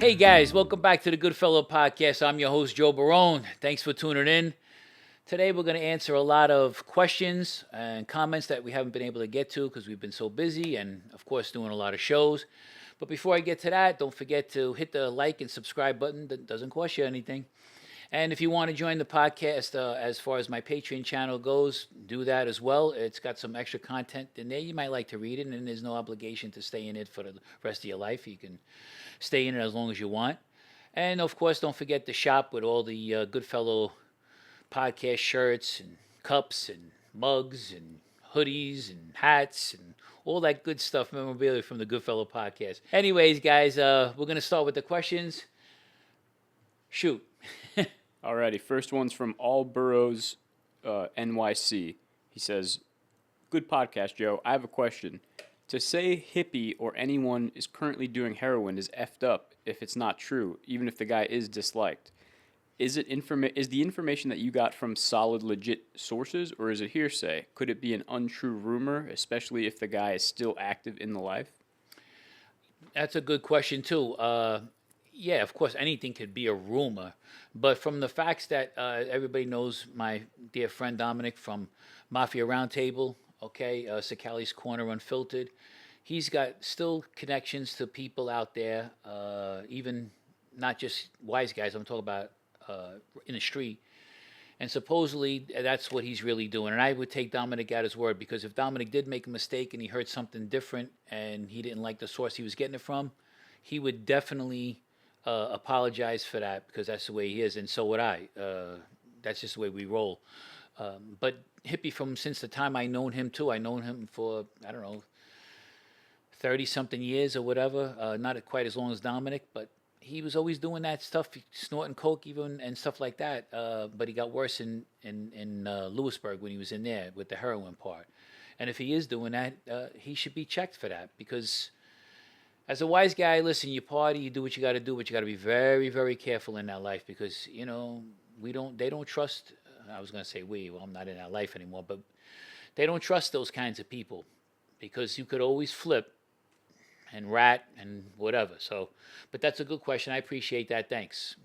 Hey guys, welcome back to the Goodfellow Podcast. I'm your host, Joe Barone. Thanks for tuning in. Today we're going to answer a lot of questions and comments that we haven't been able to get to because we've been so busy and, of course, doing a lot of shows. But before I get to that, don't forget to hit the like and subscribe button. That doesn't cost you anything. And if you want to join the podcast, as far as my Patreon channel goes, do that as well. It's got some extra content in there. You might like to read it, and there's no obligation to stay in it for the rest of your life. You can stay in it as long as you want. And of course, don't forget to shop with all the Goodfellow podcast shirts and cups and mugs and hoodies and hats and all that good stuff, memorabilia from the Goodfellow Podcast. Anyways, guys, we're going to start with the questions. Shoot. Alrighty, first one's from All Burrows NYC. He says, "Good podcast, Joe. I have a question. To say hippie or anyone is currently doing heroin is effed up if it's not true, even if the guy is disliked. Is the information that you got from solid, legit sources, or is it hearsay? Could it be an untrue rumor, especially if the guy is still active in the life?" That's a good question, too. Yeah, of course, anything could be a rumor. But from the facts that everybody knows, my dear friend Dominick from Mafia Roundtable, okay, Cicale's Corner Unfiltered, he's got still connections to people out there, even not just wise guys, I'm talking about in the street. And supposedly that's what he's really doing. And I would take Dominick at his word, because if Dominick did make a mistake and he heard something different and he didn't like the source he was getting it from, he would definitely apologize for that, because that's the way he is, and so would I. That's just the way we roll. But Hippie, from since the time I known him too, I known him for, I don't know, 30-something years or whatever. Not quite as long as Dominick, but he was always doing that stuff, snorting coke even and stuff like that. But he got worse in Lewisburg when he was in there with the heroin part. And if he is doing that, he should be checked for that, because as a wise guy, listen, you party, you do what you got to do, but you got to be very, very careful in that life, because, you know, they don't trust, I was going to say well, I'm not in that life anymore, but they don't trust those kinds of people, because you could always flip and rat and whatever. So, but that's a good question. I appreciate that. Thanks.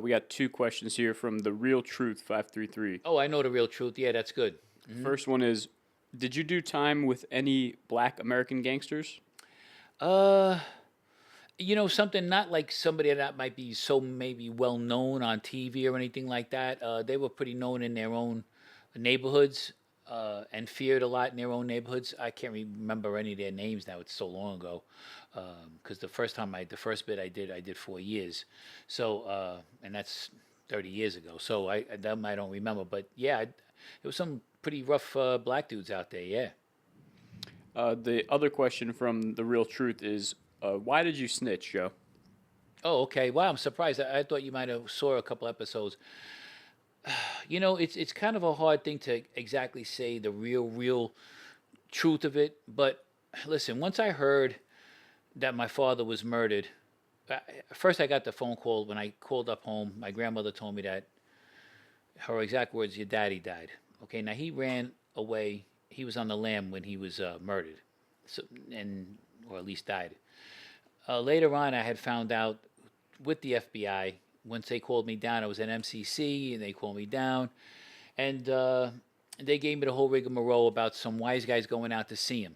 We got two questions here from The Real Truth 533. Oh, I know the real truth. Yeah, that's good. Mm-hmm. First one is, did you do time with any black American gangsters? You know, something not like somebody that might be so maybe well known on TV or anything like that. They were pretty known in their own neighborhoods, and feared a lot in their own neighborhoods. I can't remember any of their names now. It's so long ago. Because the first bit I did 4 years. So, and that's 30 years ago. So I don't remember. But yeah, there was some pretty rough black dudes out there. Yeah. The other question from The Real Truth is, why did you snitch, Joe? Oh, okay. Wow, I'm surprised. I thought you might have saw a couple episodes. You know, it's kind of a hard thing to exactly say the real truth of it. But listen, once I heard that my father was murdered, first I got the phone call when I called up home. My grandmother told me that her exact words, "Your daddy died." Okay, now he ran away. He was on the lam when he was murdered, so, or at least died. Later on, I had found out with the FBI, once they called me down. I was at MCC, and they called me down, and they gave me the whole rigmarole about some wise guys going out to see him.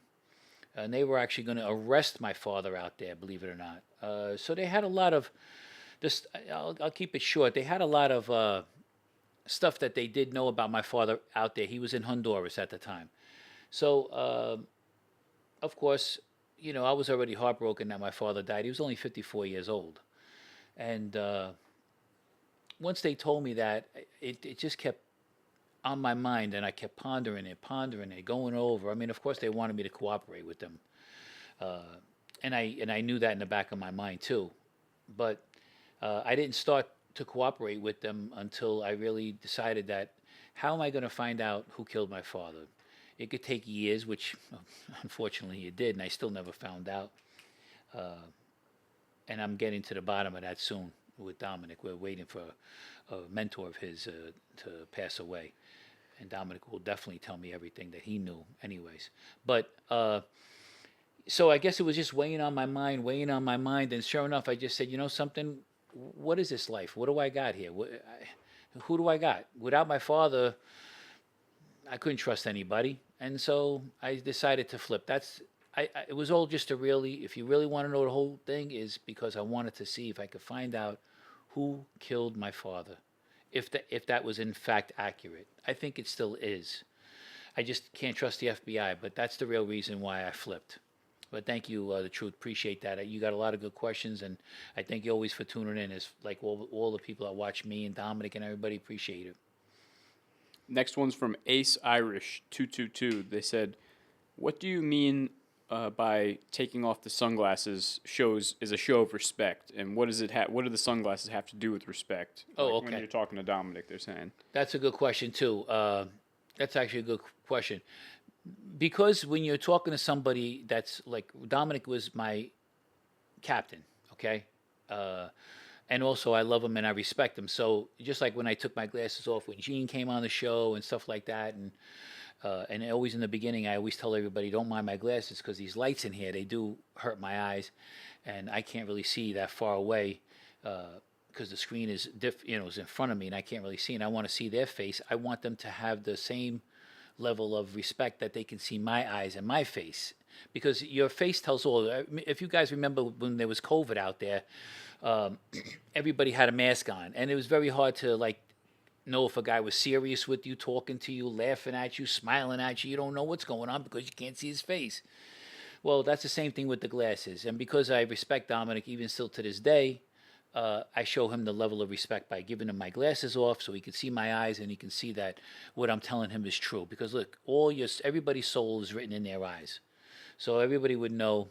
And they were actually going to arrest my father out there, believe it or not. So they had a lot of this. I'll keep it short. They had a lot of stuff that they did know about my father out there. He was in Honduras at the time. So, of course, you know, I was already heartbroken that my father died. He was only 54 years old. And once they told me that, it just kept on my mind, and I kept pondering it, going over. I mean, of course, they wanted me to cooperate with them. And I knew that in the back of my mind, too. But I didn't start to cooperate with them until I really decided that, how am I going to find out who killed my father? It could take years, which unfortunately it did, and I still never found out. And I'm getting to the bottom of that soon with Dominick. We're waiting for a mentor of his to pass away. And Dominick will definitely tell me everything that he knew anyways. But So I guess it was just weighing on my mind. And sure enough, I just said, you know something, what is this life? What do I got here? Who do I got? Without my father, I couldn't trust anybody. And so I decided to flip. It was all just to really, if you really want to know the whole thing, is because I wanted to see if I could find out who killed my father. If that was in fact accurate. I think it still is. I just can't trust the FBI, but that's the real reason why I flipped. But thank you, The Truth. Appreciate that. You got a lot of good questions, and I thank you always for tuning in. As like all the people that watch me and Dominic and everybody, appreciate it. Next one's from Ace Irish 222. They said, "What do you mean by taking off the sunglasses is a show of respect, and what does it what do the sunglasses have to do with respect?" Oh, When okay. you're talking to Dominic, they're saying. That's a good question too. That's actually a good question because when you're talking to somebody that's like Dominic was my captain, okay, and also I love him and I respect him. So just like when I took my glasses off when Gene came on the show and stuff like that, and always in the beginning I always tell everybody don't mind my glasses because these lights in here they do hurt my eyes, and I can't really see that far away. Because the screen is is in front of me and I can't really see, and I want to see their face. I want them to have the same level of respect that they can see my eyes and my face, because your face tells all. If you guys remember when there was COVID out there, everybody had a mask on, and it was very hard to like know if a guy was serious with you, talking to you, laughing at you, smiling at you. You don't know what's going on because you can't see his face. Well, that's the same thing with the glasses, and because I respect Dominic even still to this day, I show him the level of respect by giving him my glasses off so he can see my eyes and he can see that what I'm telling him is true. Because look, everybody's soul is written in their eyes, so everybody would know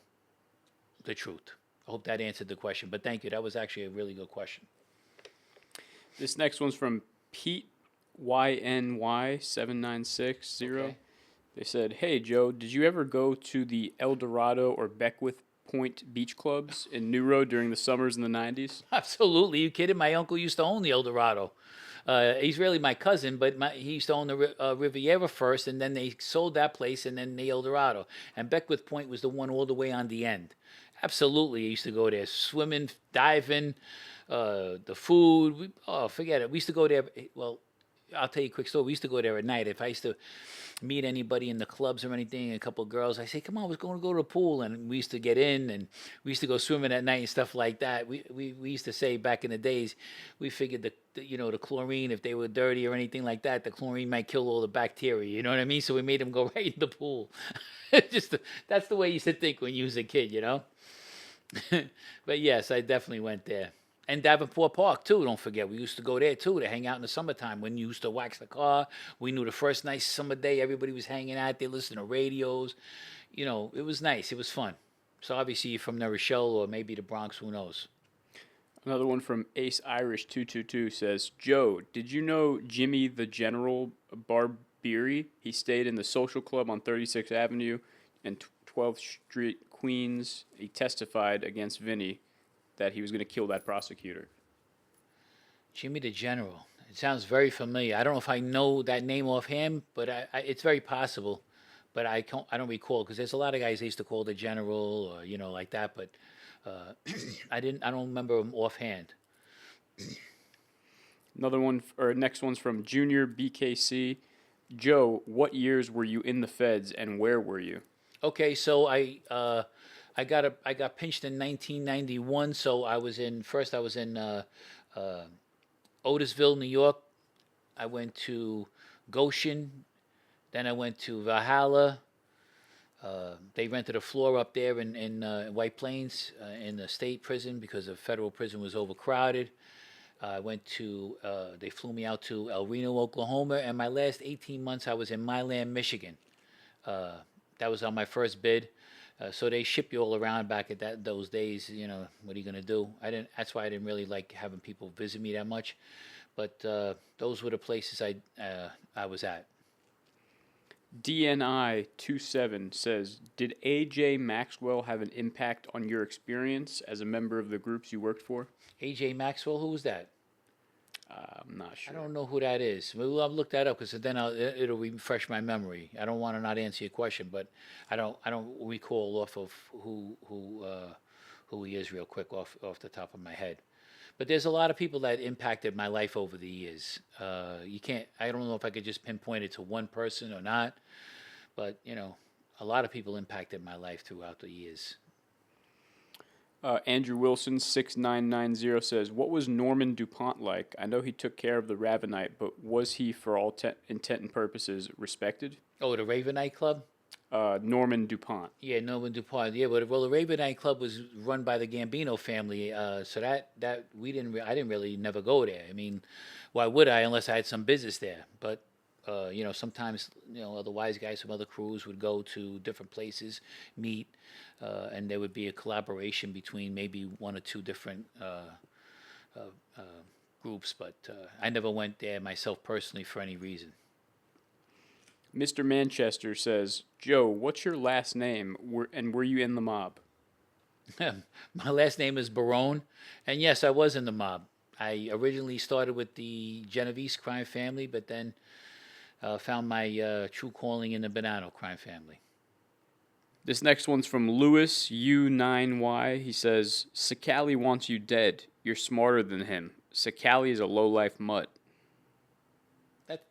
the truth. I hope that answered the question, but thank you. That was actually a really good question. This next one's from Pete YNY7960. Okay. They said, "Hey Joe, did you ever go to the El Dorado or Beckwith Point beach clubs in New Road during the summers in the 90s?" Absolutely. You kidding? My uncle used to own the El Dorado. He's really my cousin, but he used to own the Riviera first, and then they sold that place, and then the El Dorado. And Beckwith Point was the one all the way on the end. Absolutely, I used to go there, swimming, diving, the food. Forget it. We used to go there. Well, I'll tell you a quick story. We used to go there at night. If I used to meet anybody in the clubs or anything, a couple of girls, I say, "Come on, we're going to go to the pool," and we used to get in, and we used to go swimming at night and stuff like that. We used to say back in the days, we figured the chlorine, if they were dirty or anything like that, the chlorine might kill all the bacteria. You know what I mean? So we made them go right in the pool. That's the way you used to think when you was a kid, you know. But yes, I definitely went there. And Davenport Park too. Don't forget, we used to go there too to hang out in the summertime. When you used to wax the car, we knew the first nice summer day, everybody was hanging out there, listening to radios. It was nice. It was fun. So obviously you're from New Rochelle or maybe the Bronx. Who knows? Another one from Ace Irish 222 says, "Joe, did you know Jimmy the General Barbieri? He stayed in the Social Club on 36th Avenue and 12th Street, Queens. He testified against Vinny that he was going to kill that prosecutor." Jimmy the General. It sounds very familiar. I don't know if I know that name offhand, but it's very possible. But I don't recall because there's a lot of guys they used to call the General or like that. But I don't remember him offhand. Another one, or next one's from Junior BKC. "Joe, what years were you in the feds and where were you?" Okay, so I got pinched in 1991. So I was in Otisville, New York. I went to Goshen, then I went to Valhalla. They rented a floor up there in White Plains in the state prison because the federal prison was overcrowded. I went to, they flew me out to El Reno, Oklahoma, and my last 18 months I was in Milan, Michigan. That was on my first bid. So they ship you all around back at those days. What are you gonna do? That's why I didn't really like having people visit me that much. But those were the places I was at. DNI 27 says, "Did AJ Maxwell have an impact on your experience as a member of the groups you worked for?" AJ Maxwell, who was that? I'm not I sure. don't know who that is. Well, I'll look that up because then it'll refresh my memory. I don't want to not answer your question, but I don't recall off of who he is real quick off the top of my head. But there's a lot of people that impacted my life over the years. You can't. I don't know if I could just pinpoint it to one person or not, but a lot of people impacted my life throughout the years. Andrew Wilson 6990 says, "What was Norman DuPont like? I know he took care of the Ravenite, but was he, for all intent and purposes, respected?" Oh, the Ravenite Club. Norman DuPont. Yeah, Norman DuPont. Yeah, but well, the Ravenite Club was run by the Gambino family, so that we didn't. I didn't really never go there. I mean, why would I unless I had some business there? But sometimes other wise guys from other crews would go to different places, meet, and there would be a collaboration between maybe one or two different groups. But I never went there myself personally for any reason. Mr. Manchester says, "Joe, what's your last name? And were you in the mob?" My last name is Barone, and yes, I was in the mob. I originally started with the Genovese crime family, but then found my true calling in the Bonanno crime family. This next one's from Lewis U9Y. He says, "Cicale wants you dead. You're smarter than him. Cicale is a low-life mutt." That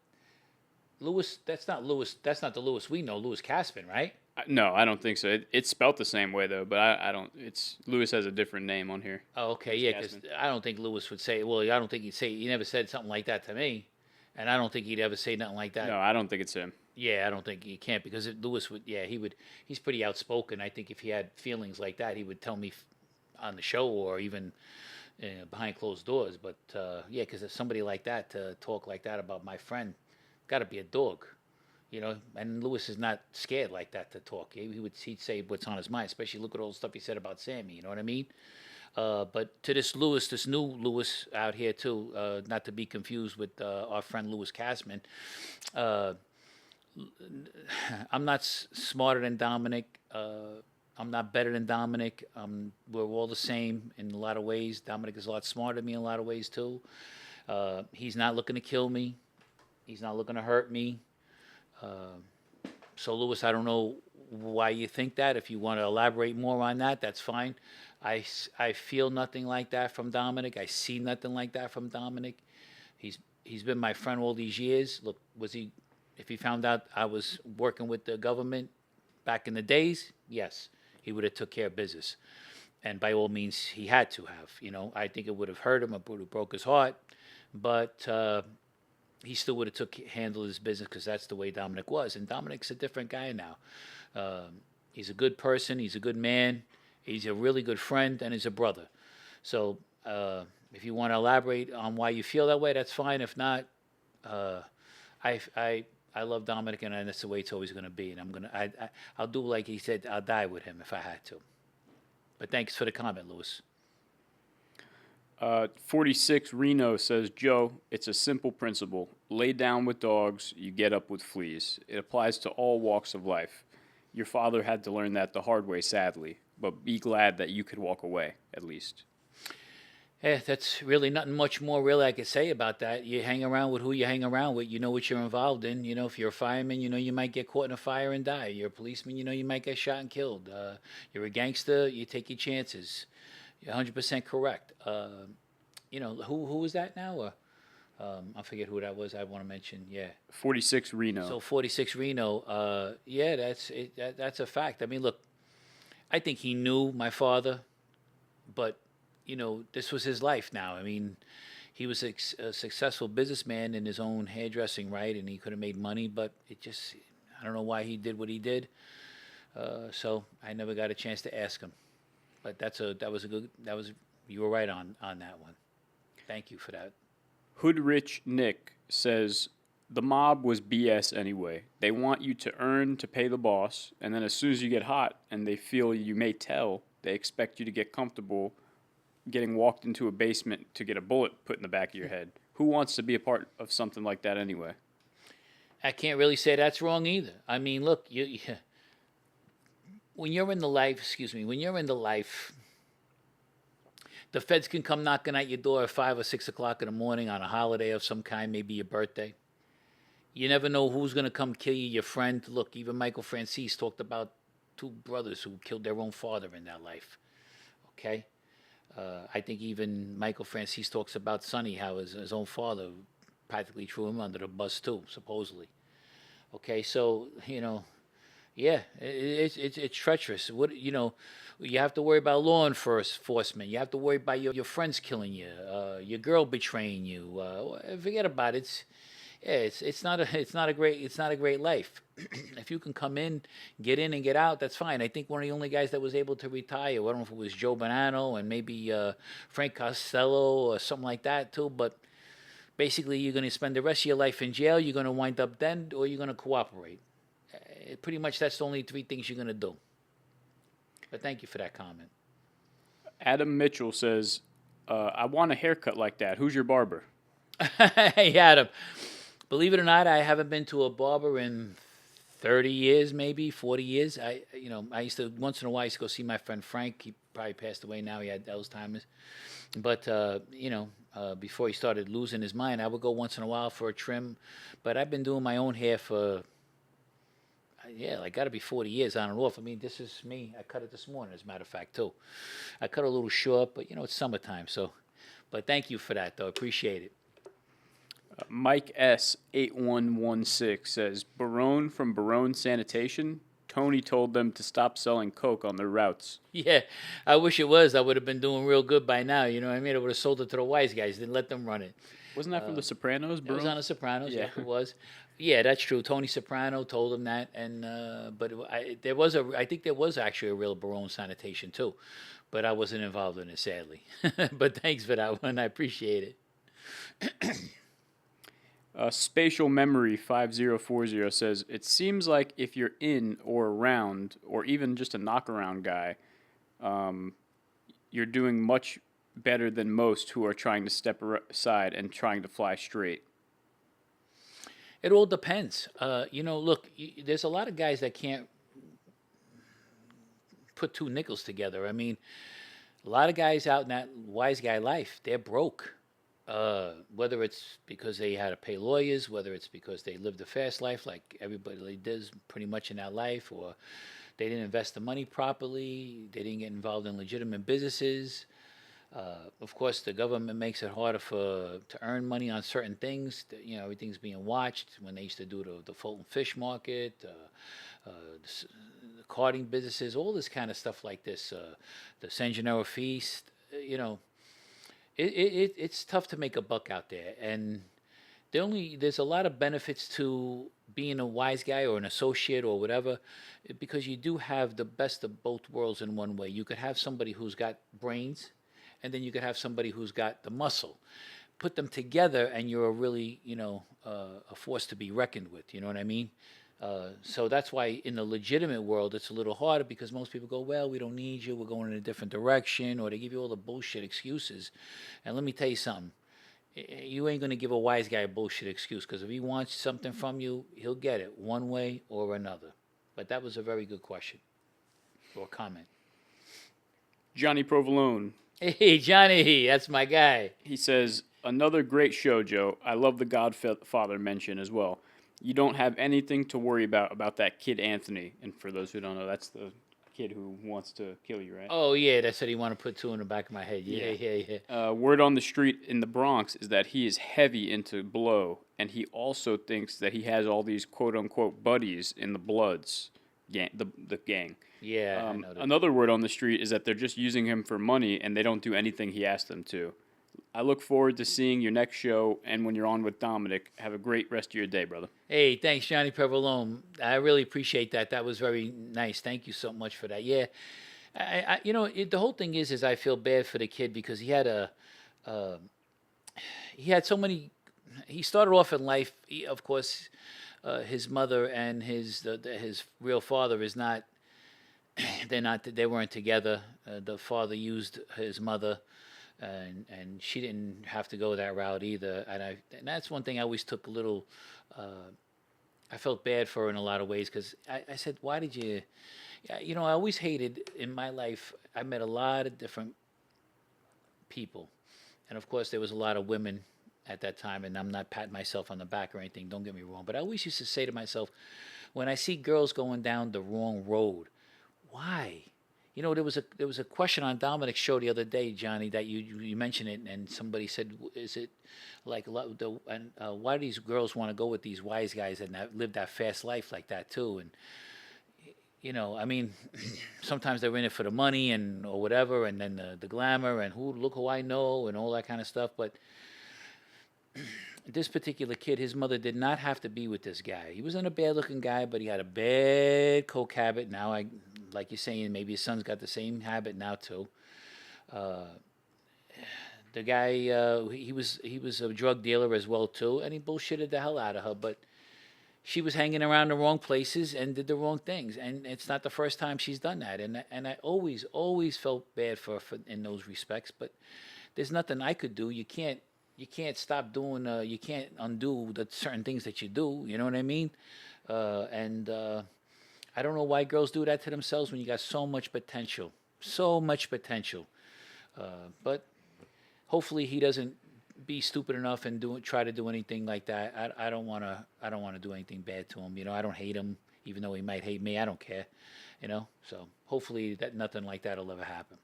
Lewis, that's not Lewis. That's not the Lewis we know. Lewis Caspin, right? No, I don't think so. It's spelt the same way though, but I don't. It's Lewis has a different name on here. Oh, okay, yeah, because I don't think Lewis would say. Well, I don't think he'd say. He never said something like that to me, and I don't think he'd ever say nothing like that. No, I don't think it's him. Yeah, I don't think he can't because Lewis would. Yeah, he would. He's pretty outspoken. I think if he had feelings like that, he would tell me on the show or even behind closed doors. But yeah, because if somebody like that to talk like that about my friend, got to be a dog. And Lewis is not scared like that to talk. He'd say what's on his mind, especially look at all the stuff he said about Sammy. You know what I mean? But to this new Lewis out here too, not to be confused with our friend Lewis Cassman. I'm not smarter than Dominick. I'm not better than Dominick. We're all the same in a lot of ways. Dominick is a lot smarter than me in a lot of ways too. He's not looking to kill me. He's not looking to hurt me. So, Lewis, I don't know why you think that. If you want to elaborate more on that, that's fine. I feel nothing like that from Dominick. I see nothing like that from Dominick. He's been my friend all these years. Look, if he found out I was working with the government back in the days, yes, he would have took care of business. And by all means, he had to have. I think it would have hurt him. It would have broke his heart. But he still would have handled his business because that's the way Dominick was. And Dominick's a different guy now. He's a good person. He's a good man. He's a really good friend, and he's a brother. So if you want to elaborate on why you feel that way, that's fine. If not, I love Dominick, and that's the way it's always going to be. And I'll do like he said. I'll die with him if I had to. But thanks for the comment, Lewis. 46 Reno says, "Joe, it's a simple principle. Lay down with dogs, you get up with fleas. It applies to all walks of life. Your father had to learn that the hard way, sadly, but be glad that you could walk away, at least." Yeah, that's really nothing much more really I could say about that. You hang around with who you hang around with. You know what you're involved in. If you're a fireman, you might get caught in a fire and die. You're a policeman, you might get shot and killed. You're a gangster, you take your chances. You're 100% correct. Who was that now? I forget who that was. I want to mention. Yeah. 46 Reno. So 46 Reno. Yeah, that's it. That's a fact. I mean, look, I think he knew my father, but this was his life now. I mean, he was a successful businessman in his own hairdressing, right? And he could have made money, but I don't know why he did what he did. So I never got a chance to ask him. But you were right on that one. Thank you for that. Hoodrich Nick says, "The mob was BS anyway. They want you to earn to pay the boss, and then as soon as you get hot and they feel you may tell, they expect you to get comfortable getting walked into a basement to get a bullet put in the back of your head. Who wants to be a part of something like that anyway?" I can't really say that's wrong either. I mean, look, when you're in the life, The feds can come knocking at your door at 5 or 6 o'clock in the morning on a holiday of some kind, maybe your birthday. You never know who's going to come kill you, your friend. Look, even Michael Francis talked about two brothers who killed their own father in their life. Okay? I think even Michael Francis talks about Sonny, how his own father practically threw him under the bus too, supposedly. Okay, so, yeah, it's treacherous. You have to worry about law enforcement. You have to worry about your friends killing you, your girl betraying you. Forget about it. It's not a great life. If you can come in, get in and get out, that's fine. I think one of the only guys that was able to retire, I don't know if it was Joe Bonanno and maybe Frank Costello or something like that too. But basically, you're going to spend the rest of your life in jail. You're going to wind up then, or you're going to cooperate. Pretty much, that's the only three things you're going to do. But thank you for that comment. Adam Mitchell says, I want a haircut like that. Who's your barber? Hey, Adam. Believe it or not, I haven't been to a barber in 30 years, maybe 40 years. I used to, once in a while, I used to go see my friend Frank. He probably passed away now. He had Alzheimer's. But, before he started losing his mind, I would go once in a while for a trim. But I've been doing my own hair for, got to be 40 years on and off. I mean, this is me. I cut it this morning, as a matter of fact, too. I cut a little short, but, it's summertime. So, but thank you for that, though. Appreciate it. Mike S8116 says, Barone from Barone Sanitation. Tony told them to stop selling Coke on their routes. Yeah, I wish it was. I would have been doing real good by now. You know what I mean? I would have sold it to the wise guys. Didn't let them run it. Wasn't that from The Sopranos, Barone? It was on The Sopranos. Yeah. Yeah, it was. Yeah, that's true. Tony Soprano told him that, and I think there was actually a real Barone Sanitation too, but I wasn't involved in it, sadly. But thanks for that one. I appreciate it. Spatial Memory 5040 says, it seems like if you're in or around, or even just a knockaround guy, you're doing much better than most who are trying to step aside and trying to fly straight. It all depends. Look, there's a lot of guys that can't put two nickels together. I mean, a lot of guys out in that wise guy life, they're broke. Whether it's because they had to pay lawyers, whether it's because they lived a fast life like everybody does pretty much in that life, or they didn't invest the money properly, they didn't get involved in legitimate businesses. Of course, the government makes it harder to earn money on certain things. Everything's being watched. When they used to do the Fulton Fish Market, the carting businesses, all this kind of stuff like this, the San Gennaro Feast, It's tough to make a buck out there, and there's a lot of benefits to being a wise guy or an associate or whatever, because you do have the best of both worlds in one way. You could have somebody who's got brains, and then you could have somebody who's got the muscle. Put them together, and you're a really a force to be reckoned with. You know what I mean? So that's why in the legitimate world, it's a little harder because most people go, well, we don't need you. We're going in a different direction, or they give you all the bullshit excuses. And let me tell you something. You ain't going to give a wise guy a bullshit excuse, because if he wants something from you, he'll get it one way or another. But that was a very good question or comment. Johnny Provolone. Hey, Johnny, that's my guy. He says, another great show, Joe. I love the Godfather mention as well. You don't have anything to worry about that kid Anthony. And for those who don't know, that's the kid who wants to kill you, right? Oh, yeah, that's what he want to put two in the back of my head. Yeah. Word on the street in the Bronx is that he is heavy into blow, and he also thinks that he has all these quote-unquote buddies in the Bloods, the gang. Yeah, I know that. Another word on the street is that they're just using him for money, and they don't do anything he asks them to. I look forward to seeing your next show, and when you're on with Dominick, have a great rest of your day, brother. Hey, thanks, Johnny Provolone. I really appreciate that. That was very nice. Thank you so much for that. Yeah, the whole thing is I feel bad for the kid because he had so many. He started off in life. Of course, his mother and his real father is not. They weren't together. The father used his mother. And she didn't have to go that route either. And that's one thing I always took a little. I felt bad for her in a lot of ways because I said, "Why did you?" I always hated in my life. I met a lot of different people. And of course, there was a lot of women at that time, and I'm not patting myself on the back or anything, don't get me wrong. But I always used to say to myself, when I see girls going down the wrong road, why? You know, there was a question on Dominick's show the other day, Johnny, that you mentioned it, and somebody said, "Is it like why do these girls want to go with these wise guys and live that fast life like that too?" And I mean, sometimes they're in it for the money and or whatever, and then the glamour and look who I know and all that kind of stuff. But this particular kid, his mother did not have to be with this guy. He wasn't a bad-looking guy, but he had a bad coke habit. Now, like you're saying, maybe his son's got the same habit now too. The guy, he was a drug dealer as well too, and he bullshitted the hell out of her. But she was hanging around the wrong places and did the wrong things, and it's not the first time she's done that. And I always felt bad for in those respects. But there's nothing I could do. You can't stop doing. You can't undo the certain things that you do. You know what I mean? And I don't know why girls do that to themselves when you got so much potential, so much potential. But hopefully he doesn't be stupid enough and try to do anything like that. I don't want to do anything bad to him. I don't hate him, even though he might hate me. I don't care. So hopefully that nothing like that will ever happen.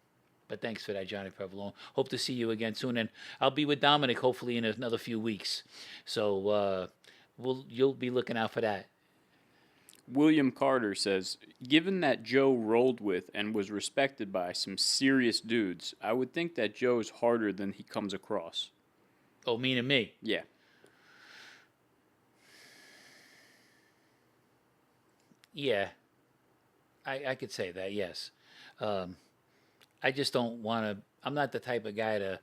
But thanks for that, Johnny Provolone. Hope to see you again soon, and I'll be with Dominick hopefully in another few weeks. So you'll be looking out for that. William Carter says, given that Joe rolled with and was respected by some serious dudes, I would think that Joe is harder than he comes across. Oh, meaning me? Yeah. Yeah, I could say that, yes. I just don't want to. I'm not the type of guy to.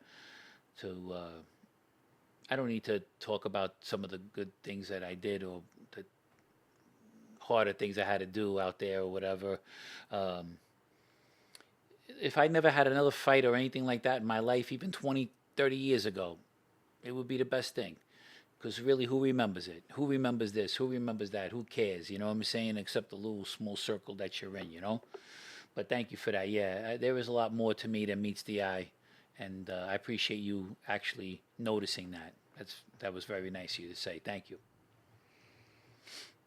I don't need to talk about some of the good things that I did or the harder things I had to do out there or whatever. If I never had another fight or anything like that in my life, even 20, 30 years ago, it would be the best thing. Because really, who remembers it? Who remembers this? Who remembers that? Who cares? You know what I'm saying? Except the little small circle that you're in, But thank you for that. Yeah, there is a lot more to me than meets the eye, and I appreciate you actually noticing that. That was very nice of you to say. Thank you.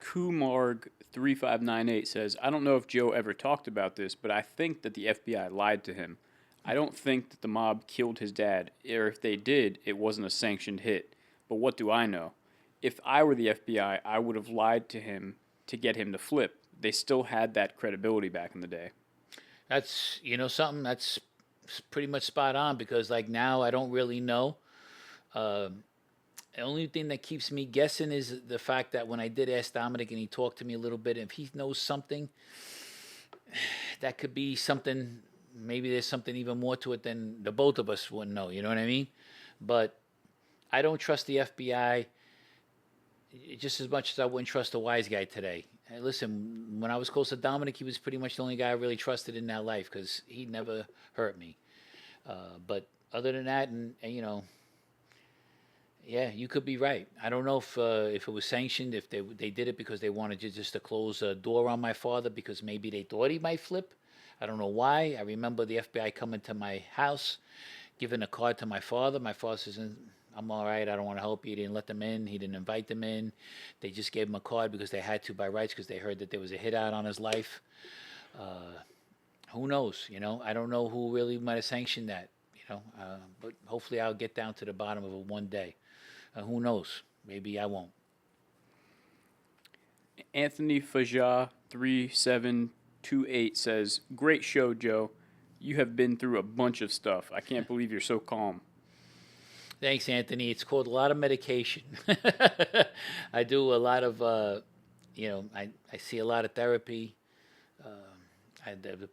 Kumarg3598 says, I don't know if Joe ever talked about this, but I think that the FBI lied to him. I don't think that the mob killed his dad, or if they did, it wasn't a sanctioned hit. But what do I know? If I were the FBI, I would have lied to him to get him to flip. They still had that credibility back in the day. That's something that's pretty much spot on, because like now I don't really know. The only thing that keeps me guessing is the fact that when I did ask Dominick and he talked to me a little bit, if he knows something, that could be something. Maybe there's something even more to it than the both of us wouldn't know. You know what I mean? But I don't trust the FBI just as much as I wouldn't trust a wise guy today. Hey, listen, when I was close to Dominick, he was pretty much the only guy I really trusted in that life because he never hurt me. But other than that, and yeah, you could be right. I don't know if it was sanctioned, if they did it because they wanted just to close a door on my father because maybe they thought he might flip. I don't know why. I remember the FBI coming to my house, giving a card to my father. My father says, I'm all right. I don't want to help you. He didn't let them in. He didn't invite them in. They just gave him a card because they had to by rights because they heard that there was a hit out on his life. Who knows? I don't know who really might have sanctioned that. But hopefully I'll get down to the bottom of it one day. Who knows? Maybe I won't. Anthony Faja 3728 says, great show, Joe. You have been through a bunch of stuff. I can't believe you're so calm. Thanks, Anthony. It's called a lot of medication. I do a lot of, I see a lot of therapy. The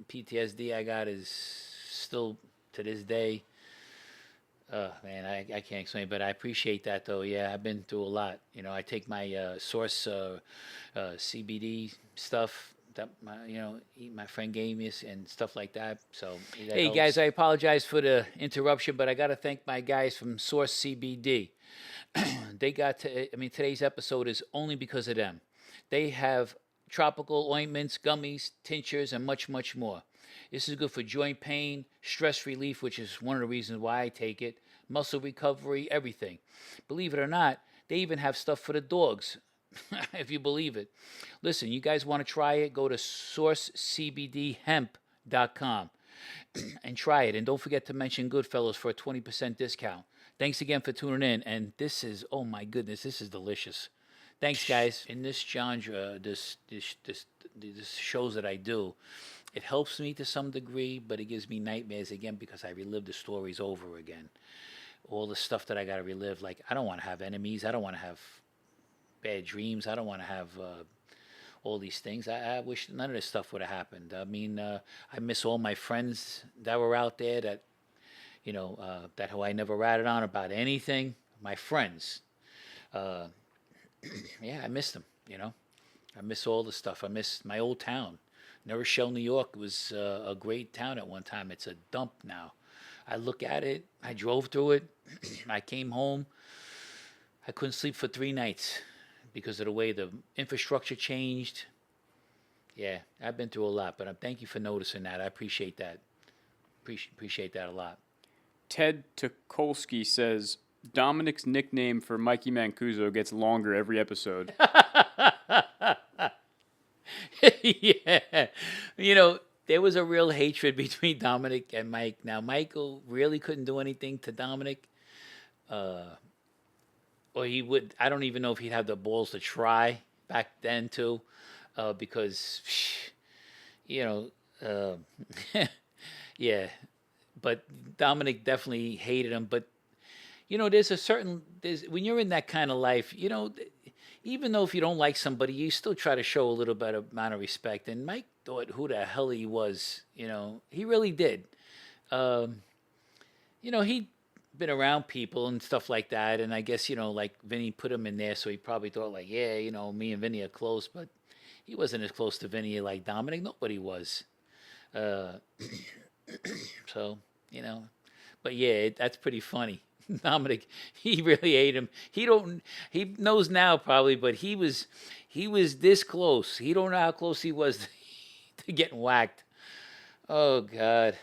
PTSD I got is still to this day. Man, I can't explain, but I appreciate that though. Yeah, I've been through a lot. I take my source CBD stuff that my friend gave me and stuff like that. So hey helps. Guys, I apologize for the interruption, but I got to thank my guys from Source CBD. They got today's episode is only because of them. They have tropical ointments, gummies, tinctures, and much, much more. This is good for joint pain, stress relief, which is one of the reasons why I take it, muscle recovery, everything. Believe it or not, they even have stuff for the dogs, if you believe it. Listen, you guys want to try it? Go to sourcecbdhemp.com and try it. And don't forget to mention Goodfellows for a 20% discount. Thanks again for tuning in. And this is, oh my goodness, this is delicious. Thanks, guys. In this genre, this shows that I do, it helps me to some degree, but it gives me nightmares again because I relive the stories over again. All the stuff that I got to relive. Like, I don't want to have enemies. I don't want to have bad dreams. I don't want to have all these things. I wish none of this stuff would have happened. I mean, I miss all my friends that were out there that, that who I never ratted on about anything. My friends. Yeah, I miss them, I miss all the stuff. I miss my old town. New Rochelle, New York was a great town at one time. It's a dump now. I look at it. I drove through it. I came home. I couldn't sleep for 3 nights because of the way the infrastructure changed. Yeah, I've been through a lot, but thank you for noticing that. I appreciate that. Appreciate that a lot. Ted Tukolsky says, Dominick's nickname for Mikey Mancuso gets longer every episode. Yeah. There was a real hatred between Dominick and Mike. Now, Michael really couldn't do anything to Dominick. Or he would, I don't even know if he'd have the balls to try back then, too. Because, yeah. But Dominick definitely hated him. But, when you're in that kind of life, even though if you don't like somebody, you still try to show a little bit amount of respect. And Mike thought who the hell he was, he really did. He'd been around people and stuff like that. And I guess, like Vinny put him in there. So he probably thought like, yeah, me and Vinny are close. But he wasn't as close to Vinny like Dominick. Nobody was. So, but yeah, that's pretty funny. Dominick, he really ate him. He knows now probably, but he was this close. He don't know how close he was to getting whacked. Oh God.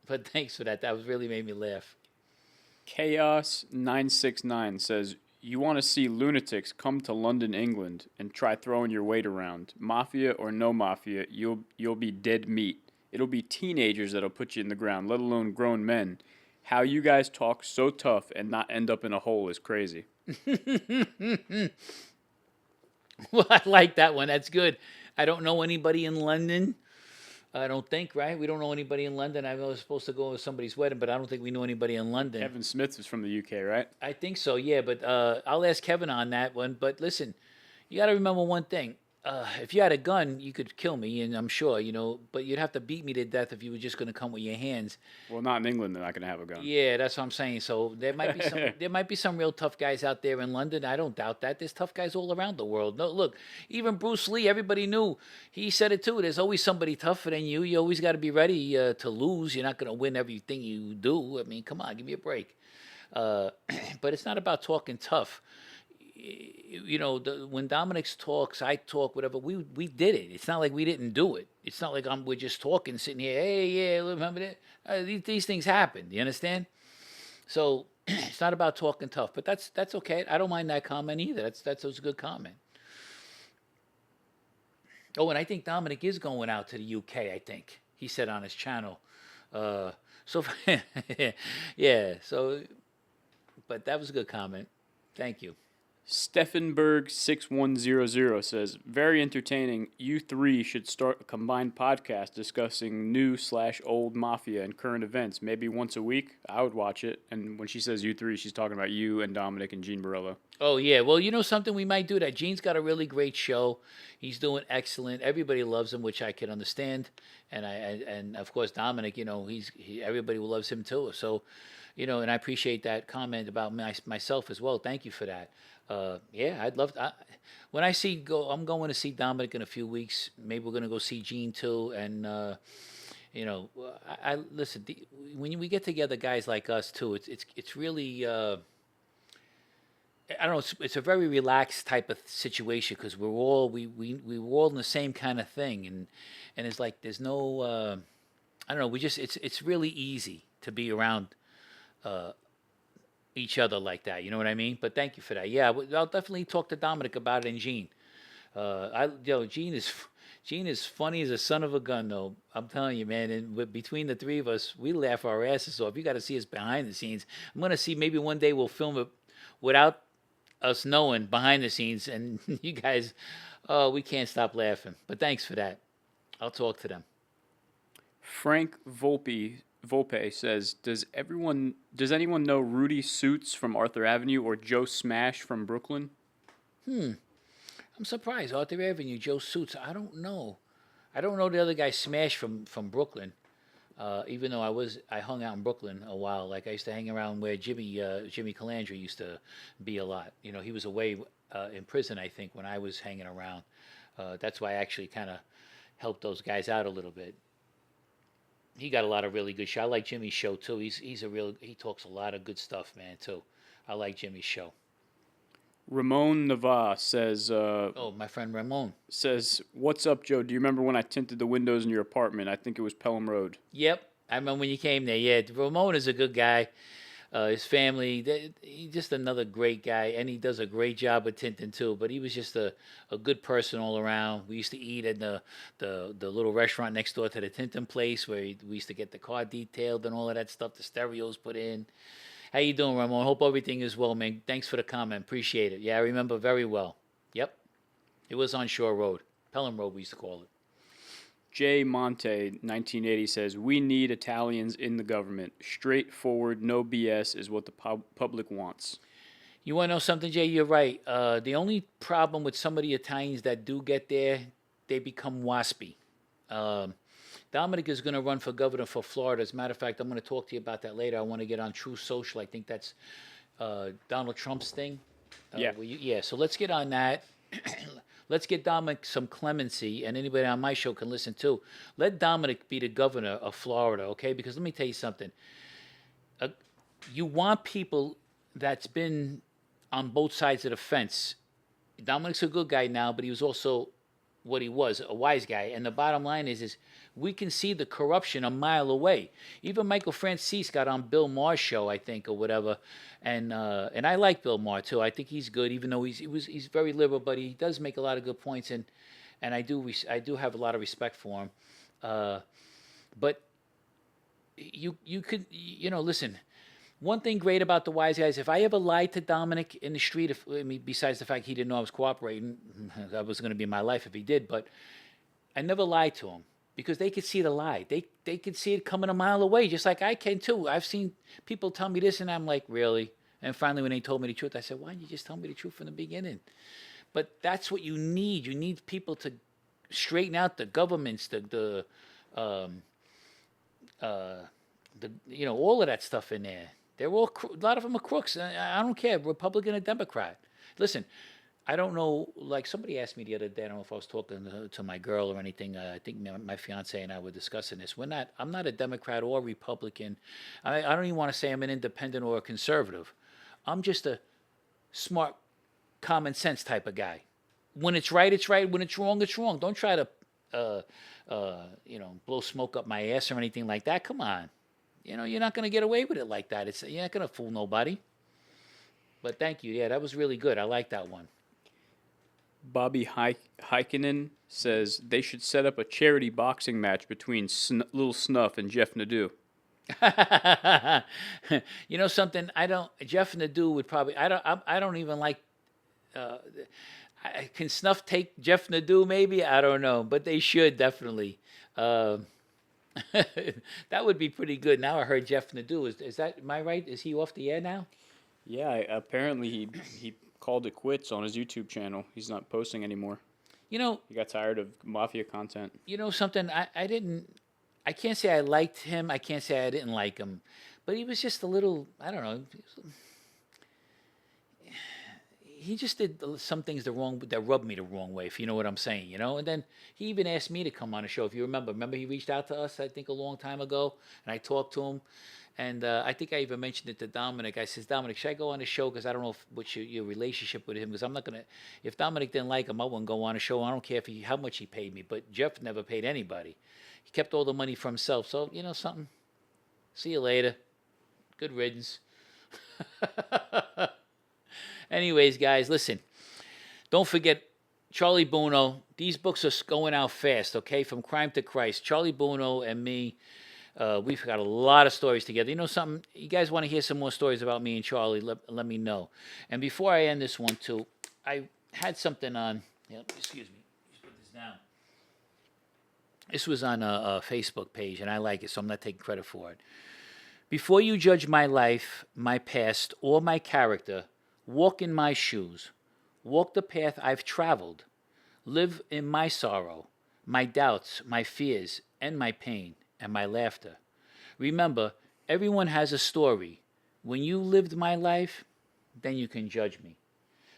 But thanks for that. That was really made me laugh. Chaos 969 says, you want to see lunatics come to London, England and try throwing your weight around. Mafia or no mafia, you'll be dead meat. It'll be teenagers that'll put you in the ground, let alone grown men. How you guys talk so tough and not end up in a hole is crazy. Well, I like that one. That's good. I don't know anybody in London. I don't think, right? We don't know anybody in London. I was supposed to go to somebody's wedding, but I don't think we know anybody in London. Kevin Smith is from the UK, right? I think so, yeah. But I'll ask Kevin on that one. But listen, you got to remember one thing. If you had a gun, you could kill me, and I'm sure, but you'd have to beat me to death if you were just going to come with your hands. Well, not in England, they're not going to have a gun. Yeah, that's what I'm saying. So there might be some real tough guys out there in London. I don't doubt that. There's tough guys all around the world. No, look, even Bruce Lee, everybody knew. He said it too. There's always somebody tougher than you. You always got to be ready to lose. You're not going to win everything you do. I mean, come on, give me a break. But it's not about talking tough. When Dominick talks, I talk, whatever. We did it. It's not like we didn't do it. It's not like we're just talking, sitting here. Hey, yeah, remember that? These things happen. You understand? So it's not about talking tough, but that's okay. I don't mind that comment either. That's a good comment. Oh, and I think Dominick is going out to the UK. I think he said on his channel. Yeah. So, but that was a good comment. Thank you. Steffenberg6100 says, very entertaining. You three should start a combined podcast discussing new/old Mafia and current events. Maybe once a week. I would watch it. And when she says you three, she's talking about you and Dominick and Gene Barello. Oh, yeah. Well, something we might do that. Gene's got a really great show. He's doing excellent. Everybody loves him, which I can understand. And of course, Dominick, everybody loves him too. So, and I appreciate that comment about myself as well. Thank you for that. Yeah, I'd love to. When I'm going to see Dominick in a few weeks. Maybe we're going to go see Gene too. And, I listen, when we get together, guys like us too, it's really, I don't know. It's a very relaxed type of situation because we were all in the same kind of thing, and it's like there's no I don't know. We just it's really easy to be around each other like that. You know what I mean? But thank you for that. Yeah, I'll definitely talk to Dominic about it and Gene. Gene is funny as a son of a gun, though. I'm telling you, man. And between the three of us, we laugh our asses off. You got to see us behind the scenes. I'm gonna see maybe one day we'll film it without us knowing behind the scenes, and you guys, oh, we can't stop laughing. But thanks for that. I'll talk to them. Frank Volpe says, does anyone know Rudy Suits from Arthur Avenue or Joe Smash from Brooklyn? I'm surprised. Arthur Avenue, Joe Suits. I don't know. I don't know the other guy Smash from Brooklyn. Even though I hung out in Brooklyn a while. Like I used to hang around where Jimmy Calandra used to be a lot. You know, he was away in prison, I think, when I was hanging around. That's why I actually kind of helped those guys out a little bit. He got a lot of really good show. I like Jimmy's show too. He talks a lot of good stuff, man, too. I like Jimmy's show. Ramon Nava says, Oh, my friend Ramon. says, what's up, Joe? Do you remember when I tinted the windows in your apartment? I think it was Pelham Road. Yep, I remember when you came there. Yeah, Ramon is a good guy. His family, he's just another great guy, and he does a great job with tinting too. But he was just a good person all around. We used to eat at the little restaurant next door to the tinting place where we used to get the car detailed and all of that stuff, the stereos put in. How you doing, Ramon? Hope everything is well, man. Thanks for the comment. Appreciate it. Yeah, I remember very well. Yep. It was on Shore Road. Pelham Road, we used to call it. Jay Monte, 1980, says, we need Italians in the government. Straightforward, no BS is what the public wants. You want to know something, Jay? You're right. The only problem with some of the Italians that do get there, they become waspy. Dominic is going to run for governor for Florida. As a matter of fact, I'm going to talk to you about that later. I want to get on True Social. I think that's Donald Trump's thing. Yeah. So let's get on that. Let's get Dominic some clemency, and anybody on my show can listen too. Let Dominic be the governor of Florida, okay? Because let me tell you something. You want people that's been on both sides of the fence. Dominic's a good guy now, but he was also what he was, a wise guy. And the bottom line is we can see the corruption a mile away. Even Michael Francis got on Bill Maher's show, I think, or whatever. And I like Bill Maher too. I think he's good, even though he's very liberal, but he does make a lot of good points, and I do have a lot of respect for him. But you could listen. One thing great about the wise guys, if I ever lied to Dominic in the street, besides the fact he didn't know I was cooperating, that was going to be my life if he did, but I never lied to him because they could see the lie. They could see it coming a mile away, just like I can too. I've seen people tell me this, and I'm like, really? And finally, when they told me the truth, I said, why didn't you just tell me the truth from the beginning? But that's what you need. You need people to straighten out the governments, all of that stuff in there. They're all a lot of them are crooks. I don't care, Republican or Democrat. Listen, I don't know. Like somebody asked me the other day. I don't know if I was talking to my girl or anything. I think my fiance and I were discussing this. I'm not a Democrat or Republican. I don't even want to say I'm an independent or a conservative. I'm just a smart, common sense type of guy. When it's right, it's right. When it's wrong, it's wrong. Don't try to, blow smoke up my ass or anything like that. Come on. You're not going to get away with it like that. You're not going to fool nobody. But thank you. Yeah, that was really good. I like that one. Bobby Heikkinen says they should set up a charity boxing match between Lil Snuff and Jeff Nadeau. You know something? Jeff Nadeau would probably. I don't even like. Can Snuff take Jeff Nadeau? Maybe I don't know, but they should definitely. That would be pretty good. Now I heard Jeff Nadeau. Is that, am I right? Is he off the air now? Yeah, apparently he called it quits on his YouTube channel. He's not posting anymore. He got tired of Mafia content. You know something? I can't say I liked him. I can't say I didn't like him. But he was just a little, I don't know. he just did some things that rubbed me the wrong way, if you know what I'm saying, you know. And then he even asked me to come on the show, if you remember. Remember, he reached out to us, I think, a long time ago, and I talked to him. And I think I even mentioned it to Dominic. I says, Dominic, should I go on the show? Because I don't know what's your relationship with him. Because I'm not gonna. If Dominic didn't like him, I wouldn't go on the show. I don't care how much he paid me. But Jeff never paid anybody. He kept all the money for himself. So you know something. See you later. Good riddance. Anyways, guys, listen. Don't forget Charlie Buono. These books are going out fast, okay? From Crime to Christ. Charlie Buono and me, we've got a lot of stories together. You know something? You guys want to hear some more stories about me and Charlie, let me know. And before I end this one, too, I had something on. Excuse me. Just put this down. This was on a Facebook page, and I like it, so I'm not taking credit for it. Before you judge my life, my past, or my character, walk in my shoes. Walk the path I've traveled. Live in my sorrow, my doubts, my fears, and my pain, and my laughter. Remember, everyone has a story. When you lived my life, then you can judge me.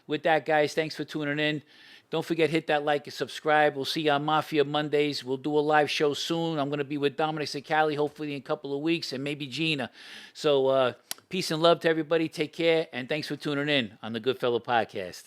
With that, guys, thanks for tuning in. Don't forget, hit that like and subscribe. We'll see you on Mafia Mondays. We'll do a live show soon. I'm going to be with Dominick Cicale, hopefully in a couple of weeks, and maybe Gina. So peace and love to everybody. Take care, and thanks for tuning in on the Goodfellow Podcast.